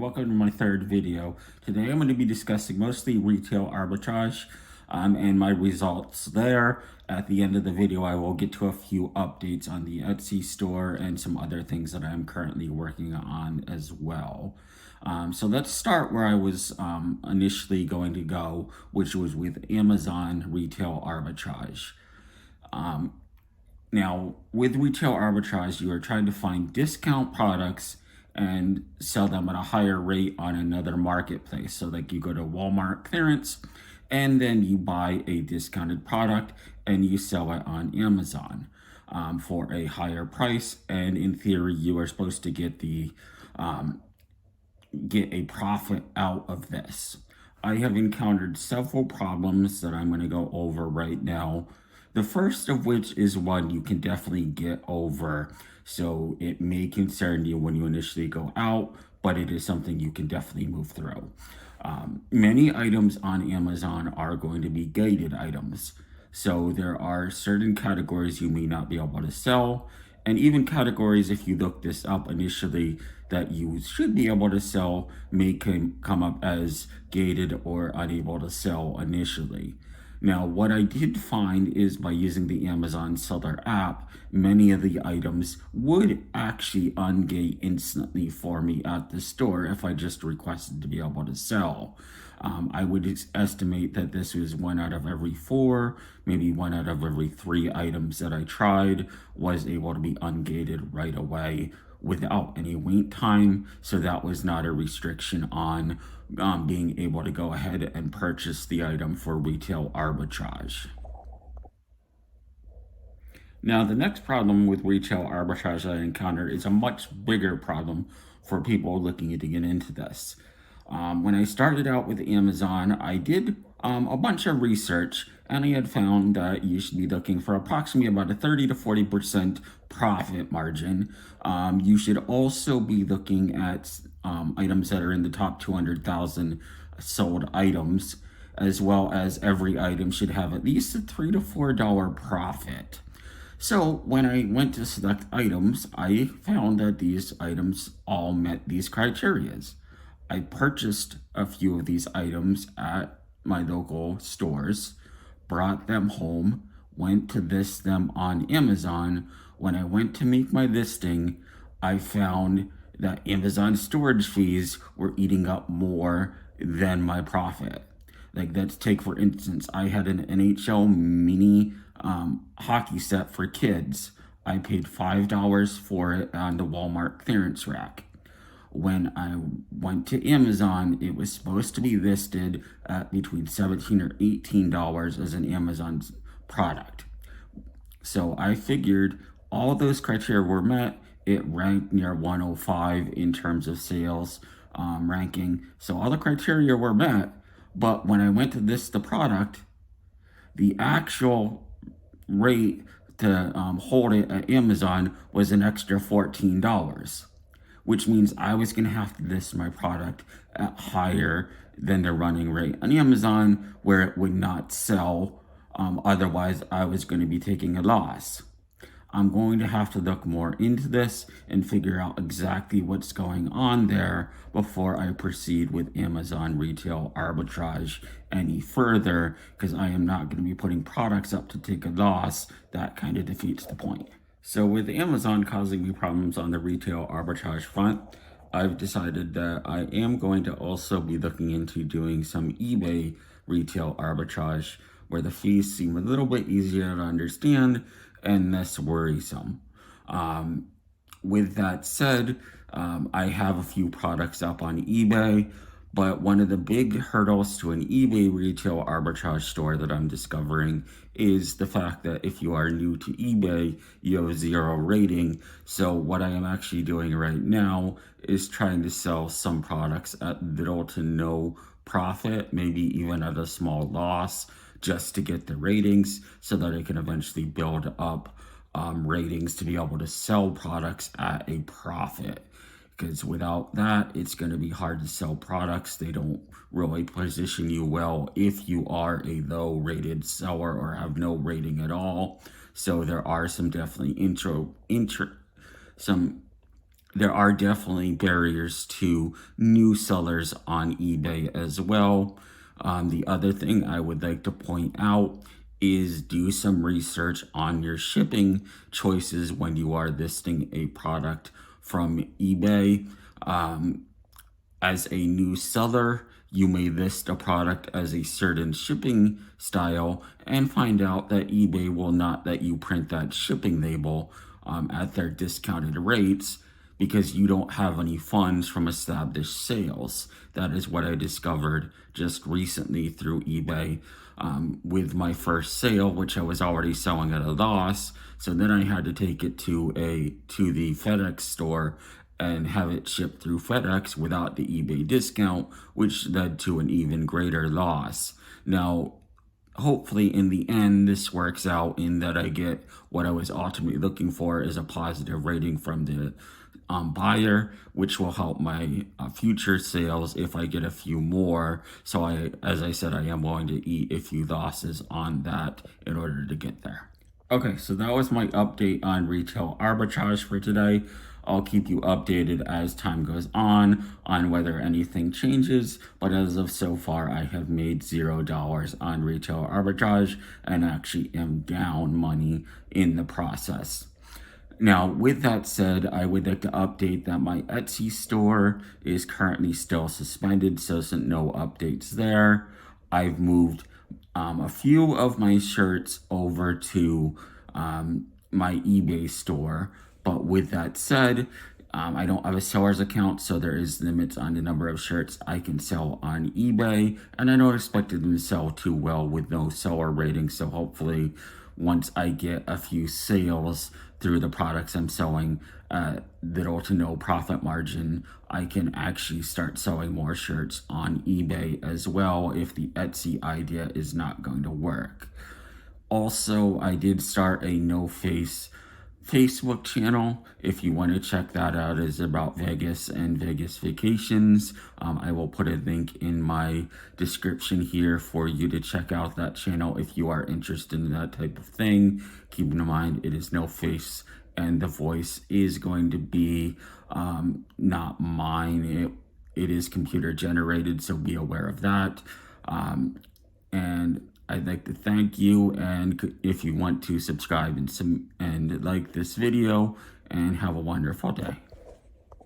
welcome to my third video. Today I'm going to be discussing mostly retail arbitrage and my results there. At the end of the video, I will get to a few updates on the Etsy store and some other things that I'm currently working on as well. So let's start where I was initially going to go, which was with Amazon retail arbitrage. Now, with retail arbitrage, you are trying to find discount products and sell them at a higher rate on another marketplace. So like you go to Walmart clearance and then you buy a discounted product and you sell it on Amazon for a higher price. And in theory, you are supposed to get a profit out of this. I have encountered several problems that I'm going to go over right now. The first of which is one you can definitely get over. So it may concern you when you initially go out, but it is something you can definitely move through. Many items on Amazon are going to be gated items. So there are certain categories you may not be able to sell, and even categories, if you look this up initially, that you should be able to sell may come up as gated or unable to sell initially. Now, what I did find is by using the Amazon seller app, many of the items would actually ungate instantly for me at the store if I just requested to be able to sell. I would estimate that this was 1 out of every 4, maybe 1 out of every 3 items that I tried was able to be ungated right away without any wait time. So that was not a restriction on being able to go ahead and purchase the item for retail arbitrage. Now, the next problem with retail arbitrage that I encountered is a much bigger problem for people looking to get into this. When I started out with Amazon, I did a bunch of research, and I had found that you should be looking for approximately about a 30 to 40% profit margin. You should also be looking at items that are in the top 200,000 sold items, as well as every item should have at least a $3 to $4 profit. So when I went to select items, I found that these items all met these criterias. I purchased a few of these items at my local stores, brought them home, went to list them on Amazon. When I went to make my listing, I found that Amazon storage fees were eating up more than my profit. Like, let's take, for instance, I had an NHL mini hockey set for kids. I paid $5 for it on the Walmart clearance rack. When I went to Amazon, it was supposed to be listed at between $17 or $18 as an Amazon product. So I figured all those criteria were met. It ranked near 105 in terms of sales ranking. So all the criteria were met. But when I went to list the product, the actual rate to hold it at Amazon was an extra $14. Which means I was going to have to list my product at higher than the running rate on Amazon, where it would not sell. Otherwise, I was going to be taking a loss. I'm going to have to look more into this and figure out exactly what's going on there before I proceed with Amazon retail arbitrage any further, because I am not going to be putting products up to take a loss. That kind of defeats the point. So with Amazon causing me problems on the retail arbitrage front, I've decided that I am going to also be looking into doing some eBay retail arbitrage, where the fees seem a little bit easier to understand and less worrisome. With that said, I have a few products up on eBay, but one of the big hurdles to an eBay retail arbitrage store that I'm discovering is the fact that if you are new to eBay, you have 0 rating. So what I am actually doing right now is trying to sell some products at little to no profit, maybe even at a small loss, just to get the ratings so that I can eventually build up ratings to be able to sell products at a profit. Because without that, it's going to be hard to sell products. They don't really position you well if you are a low-rated seller or have no rating at all. So there are some definitely some there are definitely barriers to new sellers on eBay as well. The other thing I would like to point out is do some research on your shipping choices when you are listing a product from eBay. As a new seller, you may list a product as a certain shipping style and find out that eBay will not let you print that shipping label at their discounted rates because you don't have any funds from established sales. That is what I discovered just recently through eBay with my first sale, which I was already selling at a loss. So then I had to take it to the FedEx store and have it shipped through FedEx without the eBay discount, which led to an even greater loss. Now, hopefully in the end, this works out in that I get what I was ultimately looking for is a positive rating from the buyer, which will help my future sales if I get a few more. So as I said, I am willing to eat a few losses on that in order to get there. Okay, so that was my update on retail arbitrage for today. I'll keep you updated as time goes on whether anything changes. But as of so far, I have made $0 on retail arbitrage and actually am down money in the process. Now, with that said, I would like to update that my Etsy store is currently still suspended, so no updates there. I've moved a few of my shirts over to my eBay store, but with that said, I don't have a seller's account, so there is limits on the number of shirts I can sell on eBay, and I don't expect them to sell too well with no seller rating, so hopefully once I get a few sales through the products I'm selling, little to no profit margin, I can actually start selling more shirts on eBay as well if the Etsy idea is not going to work. Also, I did start a no face Facebook channel. If you want to check that out, it's about Vegas and Vegas vacations. I will put a link in my description here for you to check out that channel if you are interested in that type of thing. Keep in mind, it is no face and the voice is going to be not mine. It is computer generated, so be aware of that. And I'd like to thank you, and if you want to subscribe and like this video, and have a wonderful day.